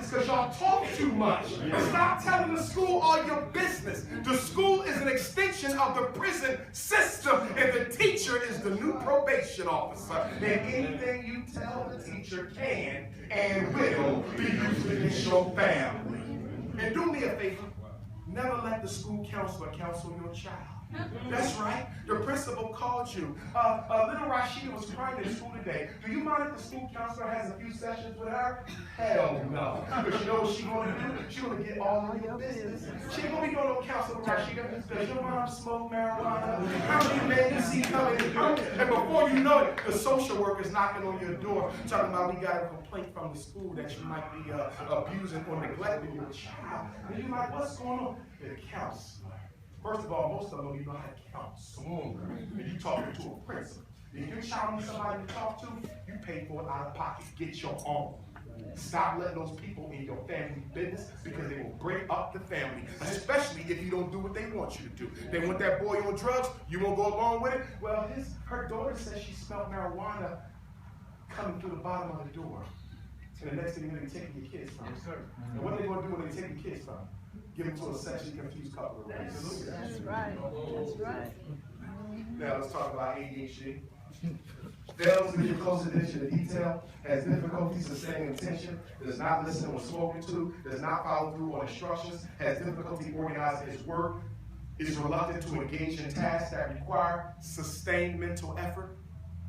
is because y'all talk too much. Stop telling the school all your business. The school is an extension of the prison system, and the teacher is the new probation officer. And anything you tell the teacher can and will be used against your family. And do me a favor, never let the school counselor counsel your child. That's right. The principal called you. Little Rashida was crying in school today. Do you mind if the school counselor has a few sessions with her? Hell no. Because you know what she's going to do? She's going to get all of your business. She ain't going to be going to counsel Rashida. Does your mom smoke marijuana? How many men you see coming and coming? And before you know it, the social worker's knocking on your door talking about we got a complaint from the school that you might be abusing or neglecting your child. And you're like, what's going on? The counselor. First of all, most of them don't even know how to counsel. And you talking to a principal. If your child needs somebody to talk to, you pay for it out of pocket. Get your own. Stop letting those people in your family business because they will break up the family, especially if you don't do what they want you to do. They want that boy on drugs, you won't go along with it? Well, her daughter says she smelled marijuana coming through the bottom of the door. And the next thing they're taking your kids from. And what are they going to do when they take your kids from? Give them to a sexually confused couple of races. That's right. That's right. Now let's talk about ADHD. Fails to give close attention to detail, has difficulty sustaining attention, does not listen when spoken to, does not follow through on instructions, has difficulty organizing his work, is reluctant to engage in tasks that require sustained mental effort.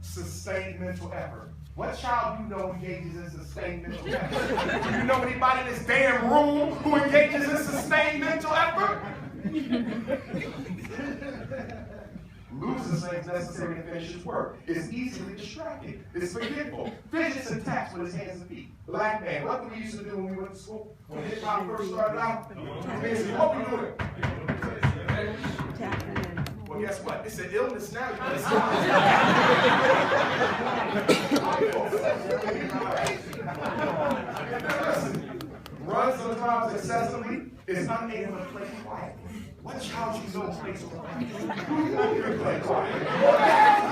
Sustained mental effort. What child you know engages in sustained mental effort? Do you know anybody in this damn room who engages in sustained mental effort? Loses things necessary to finish his work. Is easily distracted. Is forgetful. Fidgets and taps with his hands and feet. Black man. What did we used to do when we went to school? When hip hop first started out? What we doing? Well, guess what? It's an illness now. Runs sometimes excessively, is unable to play quietly. What child you know plays quietly? Who can play quietly?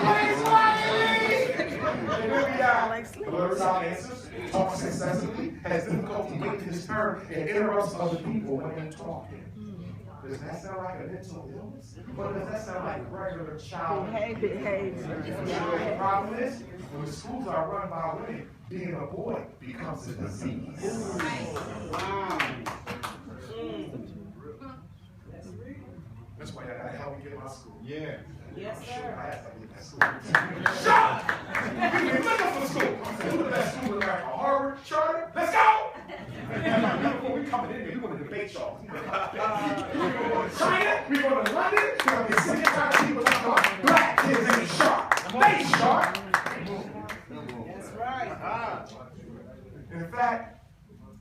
Plays quietly! And then we got blurs out answers, talks excessively, has difficulty waiting his turn, and interrupts other people when they're talking. Does that sound like a mental illness? Or does that sound like regular child behavior? The problem is, when the schools are run by women, being a boy becomes a disease. Wow. That's why I gotta help me get my school. Yeah. Yes, sir. I have to get that school. Shut up! We're looking for school. Who the best school in America? Harvard, Charter? Let's go! When we coming in here, we want to debate y'all. We're going to China, we're going to London, we're going to be sick and tired of people talking about black kids ain't sharp. They sharp. That's right. In fact,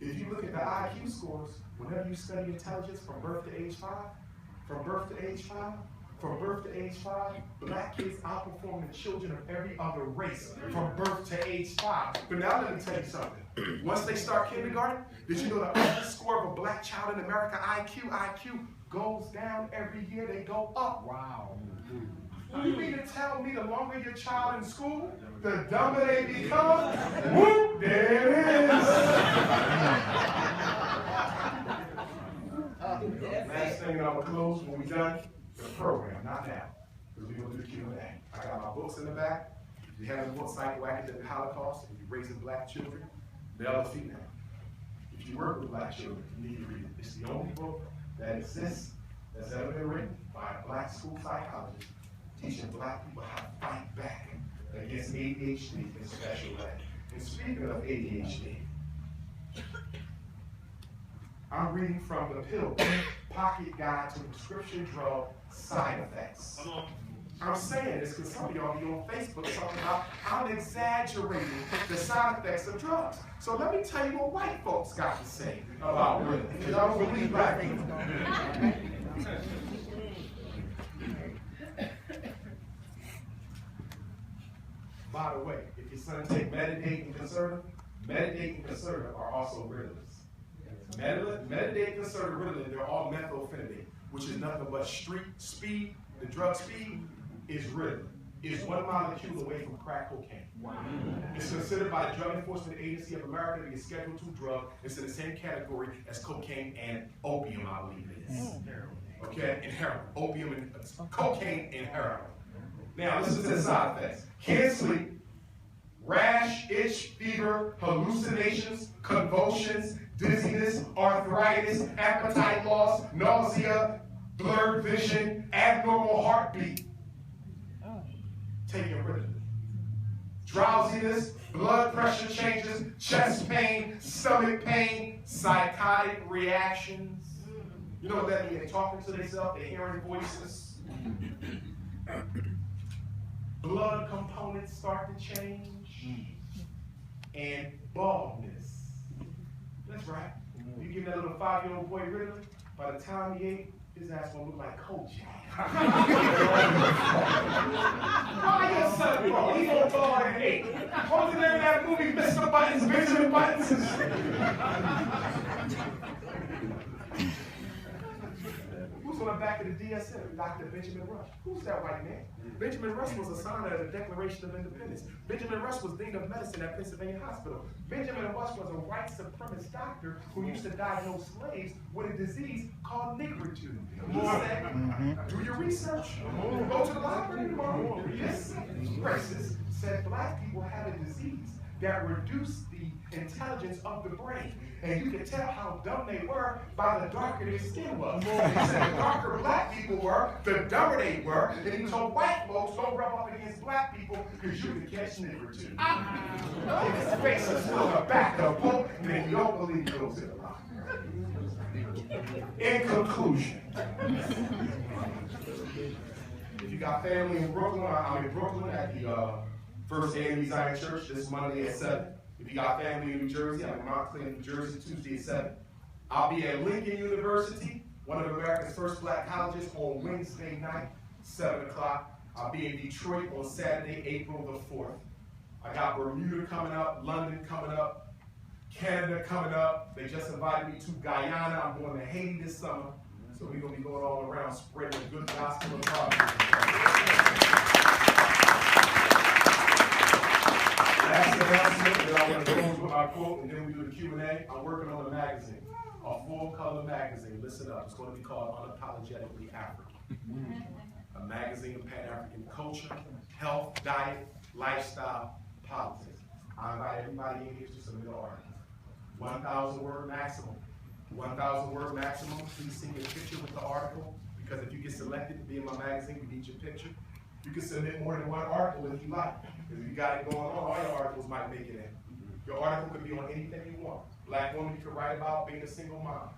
if you look at the IQ scores, whenever you study intelligence from birth to age 5, black kids outperform the children of every other race from birth to age 5. But now let me tell you something. Once they start kindergarten, did you know the average score of a black child in America, IQ goes down every year, they go up. Wow. You mean to tell me the longer your child in school, the dumber they become? Whoop, there it is. Last thing, and I'm going to close when we're done, the program, not now, because we're going to do the Q&A. I got my books in the back. If you have a book, Psychoactive Holocaust, if you're raising black children, male or female. If you work with black children, you need to read it. It's the only book that exists that's ever been written by a black school psychologist teaching black people how to fight back against ADHD and special ed. And speaking of ADHD, I'm reading from the Pill Pocket Guide to Prescription Drug Side Effects. I'm saying this because some of y'all be on Facebook talking about how exaggerating the side effects of drugs. So let me tell you what white folks got to say about women, because I don't believe black people. By the way, if your son take Meditate and Concerta are also Ritalin. Meditate, Concerta, Ritalin, they're all methylphenidate, which is nothing but street speed. The drug speed is Ritalin. is 1 molecule away from crack cocaine. It's considered by the Drug Enforcement Agency of America to be a Schedule II drug. It's in the same category as cocaine and opium, I believe it is. Okay, and heroin. Opium and cocaine and heroin. Now listen to the side effects. Can't sleep, rash, itch, fever, hallucinations, convulsions, dizziness, arthritis, appetite loss, nausea, blurred vision, abnormal heartbeat. Taking rid of it. Drowsiness, blood pressure changes, chest pain, stomach pain, psychotic reactions. You know what that means? They're talking to themselves, they're hearing voices. Blood components start to change. And baldness. That's right. You give that little 5-year-old boy Ritalin, by the time he 8, his ass gonna look like Kojak. Why your son, bro? He gonna fall at 8. What's the name of that movie, Mr. Buttons, Benjamin Buttons? Who's on the back of the DSM? Dr. Benjamin Rush. Who's that white man? Benjamin Rush was a signer of the Declaration of Independence. Benjamin Rush was Dean of Medicine at Pennsylvania Hospital. Benjamin Rush was a white supremacist doctor who used to diagnose slaves with a disease called nigritude. He said, do your research. Go to the library tomorrow. This racist said black people have a disease that reduced the intelligence of the brain. And you could tell how dumb they were by the darker their skin was. He said the darker black people were, the dumber they were. And he told white folks, don't rub up against black people because you can catch nigritude. His face is still the back of the book, and then you don't believe it goes in the line. In conclusion, if you got family in Brooklyn, I'm in Brooklyn at the First AME Zion Church this Monday at 7. If you got family in New Jersey, I'm in Montclair, New Jersey, Tuesday at 7. I'll be at Lincoln University, one of America's first black colleges, on Wednesday night, 7 o'clock. I'll be in Detroit on Saturday, April the 4th. I got Bermuda coming up, London coming up, Canada coming up. They just invited me to Guyana. I'm going to Haiti this summer. So we're going to be going all around spreading the good gospel of God. That's the announcement that I want to close with my quote, and then we do the Q&A. I'm working on a magazine, a full-color magazine. Listen up. It's going to be called Unapologetically African. A magazine of Pan-African culture, health, diet, lifestyle, politics. I invite everybody in here to submit an article. 1,000 word maximum. 1,000 word maximum. Please send me a picture with the article, because if you get selected to be in my magazine, we need your picture. You can submit more than one article if you like. If you got it going on, all your articles might make it in. Your article could be on anything you want. Black woman, you could write about being a single mom.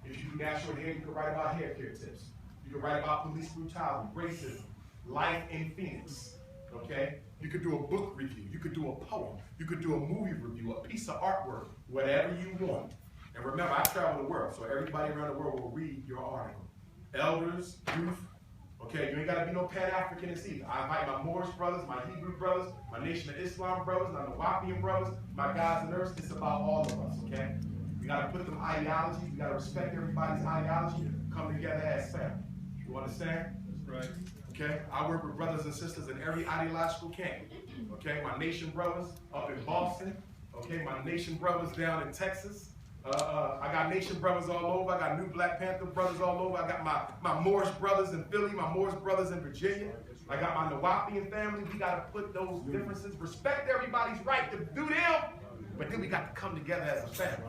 If you do natural hair, you could write about hair care tips. You could write about police brutality, racism, life in Phoenix, okay? You could do a book review. You could do a poem. You could do a movie review, a piece of artwork, whatever you want. And remember, I travel the world, so everybody around the world will read your article. Elders, youth, okay, you ain't got to be no Pan-Africanist either. I invite my Moorish brothers, my Hebrew brothers, my Nation of Islam brothers, my Nawapian brothers, my guys and nurses. It's about all of us, okay? We got to put them ideologies. We got to respect everybody's ideology. Come together as family. You understand? That's right. Okay? I work with brothers and sisters in every ideological camp. Okay? My Nation brothers up in Boston. Okay? My Nation brothers down in Texas. I got Nation brothers all over. I got New Black Panther brothers all over. I got my Moorish brothers in Philly, my Moorish brothers in Virginia. I got my Nawapian family. We got to put those differences, respect everybody's right to do them, but then we got to come together as a family.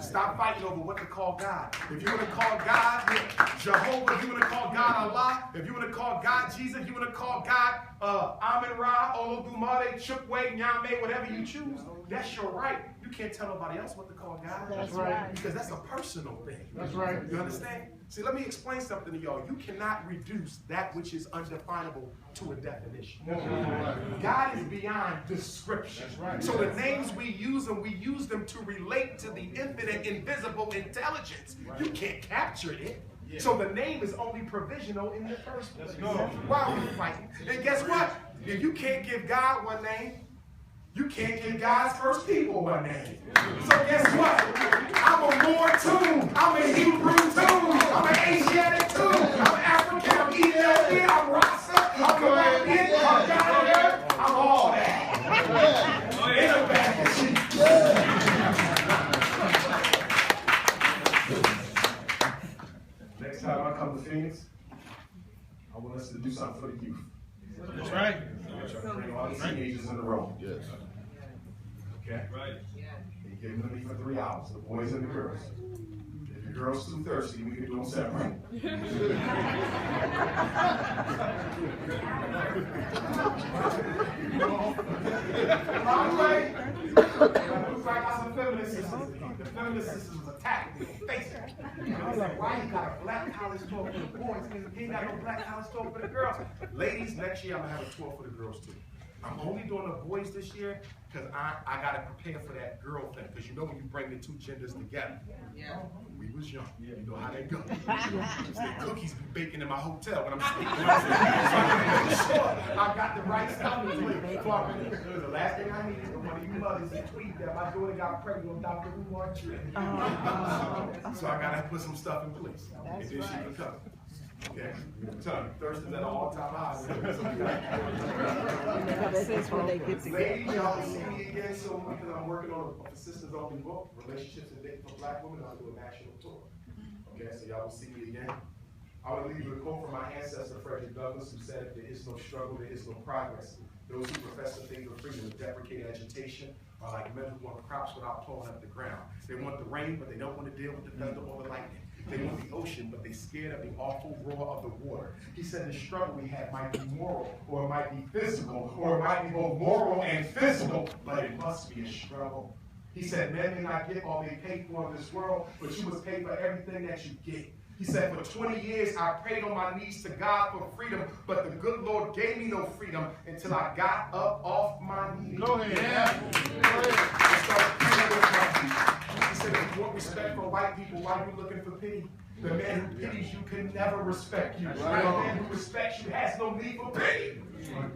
Stop fighting over what to call God. If you want to call God Jehovah, if you want to call God Allah, if you want to call God Jesus, if you want to call God Amen-Ra, Olodumare, Chukwe, Nyame, whatever you choose, that's your right. You can't tell nobody else what to call God. That's right. Because that's a personal thing. That's right. You understand? See, let me explain something to y'all. You cannot reduce that which is undefinable to a definition. God is beyond description. Right. So the names we use them to relate to the infinite, invisible intelligence. You can't capture it. Yeah. So the name is only provisional in the first place. Why are we fighting? And guess what? If you can't give God one name, you can't give God's first people one name. So guess what? I'm a Moor too. I'm a Hebrew too. I'm an Asiatic too. I'm African. I'm Ethiopian. I'm Rasta. I'm Colombian. I'm Phoenix, I want us to do something for the youth. That's right. Try to bring all the teenagers in the room. Yes. Okay? Right. You give them to me for 3 hours, the boys and the girls. If the girls too thirsty, we can do them separate. I got some feminist sisters. The feminist sisters was attacking me on Facebook. Why you got a black college tour for the boys? He ain't got no black college tour for the girls. Ladies, next year I'm gonna have a tour for the girls too. I'm only doing the boys this year because I gotta prepare for that girl thing. Because you know when you bring the two genders together. Yeah. We was young. You know how they go. The cookies be baking in my hotel when I'm speaking. So I gotta make sure I got the right stuff in place. The last thing I need is one of you mothers to tweet that my daughter got pregnant with Dr. Umar Johnson. So I gotta put some stuff in place. And then she can come. Okay, I'm telling you, thirst is at an all-time high. Ladies, y'all see me again so because I'm working on a Sisters Only book, Relationships and Dating for Black Women. I'll do a national tour. Okay, so y'all will see me again. I will leave you a quote from my ancestor, Frederick Douglass, who said, "If there is no struggle, there is no progress. Those who profess the faith of freedom and deprecate agitation are like men who want crops without plowing up the ground. They want the rain, but they don't want to deal with the thunder or the lightning. They want the ocean, but they're scared of the awful roar of the water." He said the struggle we have might be moral, or it might be physical, or it might be both moral and physical, but it must be a struggle. He said men may not get all they pay for in this world, but you must pay for everything that you get. He said, for 20 years, I prayed on my knees to God for freedom, but the good Lord gave me no freedom until I got up off my knees. Go ahead. Yeah. He said, if you want respect from white people, why are you looking for pity? The man who pities you can never respect you. The man who respects you has no need for pity.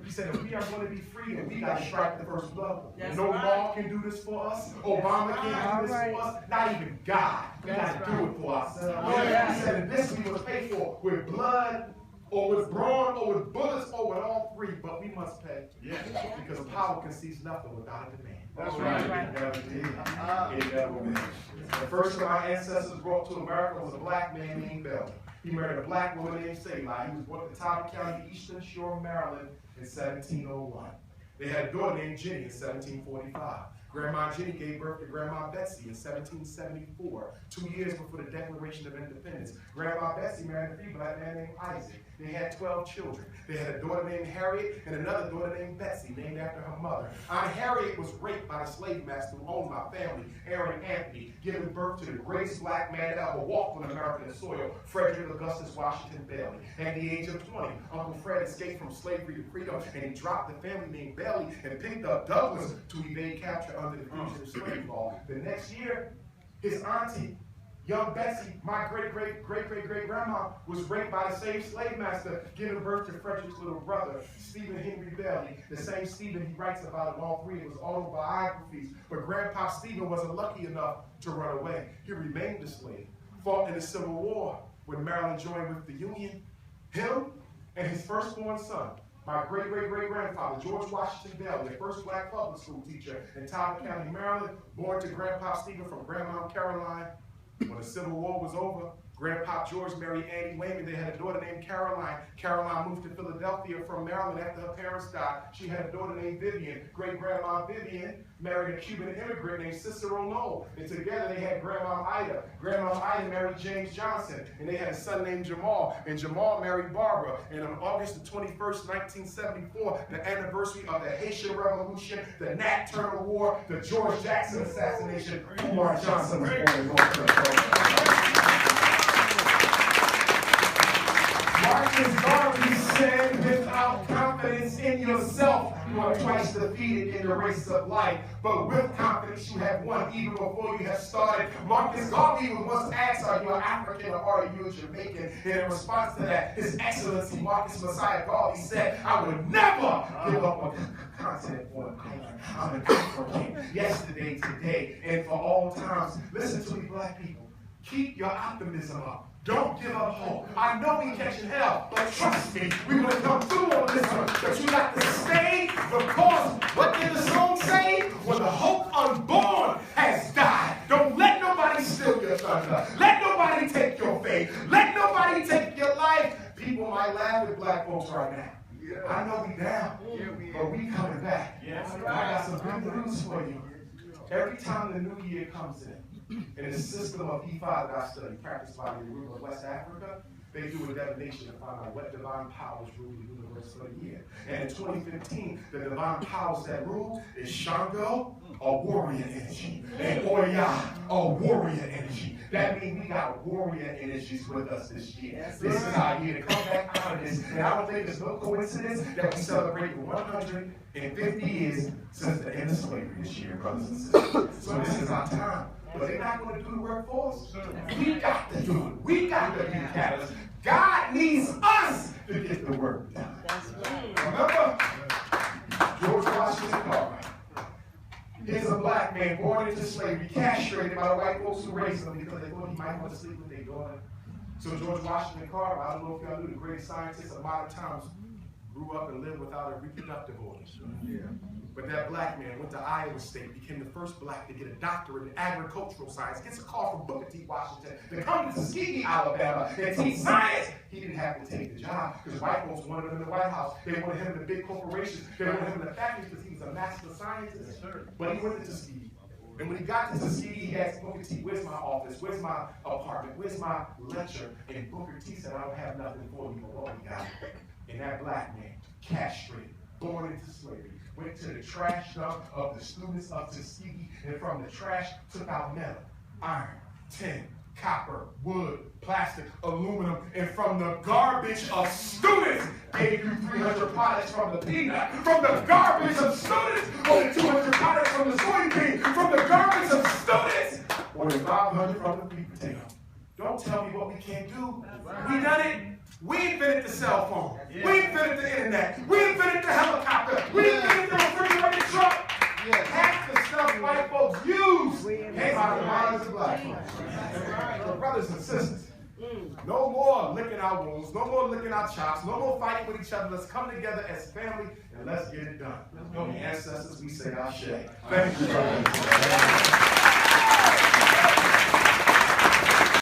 He said, if we are going to be free, then we got to strike the first blow. No law can do this for us. Obama can't do this for us. Not even God. We got to do it for ourselves. He said, and this we must pay for with blood, or with brawn, or with bullets, or with all three. But we must pay. Because power concedes nothing without a demand. That's right. The first of our ancestors brought to America was a black man named Bell. He married a black woman named Selah. He was born in Talbot County, Eastern Shore, Maryland in 1701. They had a daughter named Jenny in 1745. Grandma Jenny gave birth to Grandma Betsy in 1774, 2 years before the Declaration of Independence. Grandma Betsy married a free black man named Isaac. They had 12 children. They had a daughter named Harriet and another daughter named Betsy, named after her mother. Aunt Harriet was raped by the slave master who owned my family, Aaron Anthony, giving birth to the greatest black man that ever walked on American soil, Frederick Augustus Washington Bailey. At the age of 20, Uncle Fred escaped from slavery to freedom, and he dropped the family named Bailey and picked up Douglas to evade capture under the fugitive slave law. The next year, his auntie, young Betsy, my great-great-great-great-great-grandma, was raped by the same slave master, giving birth to Frederick's little brother, Stephen Henry Bailey, the same Stephen he writes about in all three of his autobiographies. But Grandpa Stephen wasn't lucky enough to run away. He remained a slave, fought in the Civil War when Maryland joined with the Union. Him and his firstborn son, my great-great-great-grandfather, George Washington Bailey, the first black public school teacher in Talbot County, Maryland, born to Grandpa Stephen from Grandma Caroline. When the Civil War was over, Grandpa George married Annie Wayman. They had a daughter named Caroline. Caroline moved to Philadelphia from Maryland after her parents died. She had a daughter named Vivian. Great-grandma Vivian married a Cuban immigrant named Cicero Knoll. And together they had Grandma Ida. Grandma Ida married James Johnson. And they had a son named Jamal. And Jamal married Barbara. And on August the 21st, 1974, the anniversary of the Haitian Revolution, the Nat Turner War, the George Jackson assassination, Umar Johnson was born in North Carolina. Marcus Garvey said, without confidence in yourself, you are twice defeated in the race of life. But with confidence, you have won even before you have started. Marcus Garvey was once asked, are you an African or are you a Jamaican? And in response to that, His Excellency Marcus Messiah Garvey said, I would never give up on continent or an island. I'm an African, yesterday, today, and for all times. Listen to me, black people. Keep your optimism up. Don't give up hope. I know we catching hell, but trust me, we're going to come through on this one. But you got to stay the course. What did the song say? When the hope unborn has died. Don't let nobody steal your thunder. Let nobody take your faith. Let nobody take your life. have news for you. Every time the new year comes in the system of E5 that I study, practiced by the Yoruba of West Africa, they do a divination to find out what divine powers rule the universe for the year. And in 2015, the divine powers that rule is Shango, a warrior energy, and Oya, a warrior energy. That means we got warrior energies with us this year. This is our year to come back out of this. And I don't think there's no coincidence that we celebrate 150 years since the end of slavery this year, brothers and sisters. So this is our time. But they're not going to do the work for us. We got to do it. We got to be catalysts. God needs us to get the work done. That's right. Remember, George Washington Carver. He's a black man born into slavery, castrated by the white folks who raised him because they thought he might want to sleep with their daughter. So George Washington Carver, I don't know if y'all knew, the greatest scientist of modern times, grew up and lived without a reproductive organ. Yeah. But that black man went to Iowa State, became the first black to get a doctorate in agricultural science, gets a call from Booker T. Washington to come to Tuskegee, Alabama, and teach science. He didn't have to take the job because white folks wanted him in the White House. They wanted him in the big corporations. They wanted him in the factories because he was a master scientist. But he went to Tuskegee. And when he got to Tuskegee, he asked Booker T, where's my office? Where's my apartment? Where's my lecture? And Booker T said, I don't have nothing for you, but what we got? And that black man, castrated, born into slavery, went to the trash dump of the students of Tuskegee, and from the trash took out metal, iron, tin, copper, wood, plastic, aluminum, and from the garbage of students gave you 300 products from the peanut, from the garbage of students, or the 200 products from the soybean, from the garbage of students, or the 500 from the sweet potato. Don't tell me what we can't do. We done it. We invented the cell phone. We invented the internet. We invented the helicopter. We invented the refrigerated truck. Half the stuff white folks use came out of the minds of black folks. So brothers and sisters, no more licking our wounds, no more licking our chops, no more fighting with each other. Let's come together as family and let's get it done. On the ancestors, we say our share. Thank you, brothers.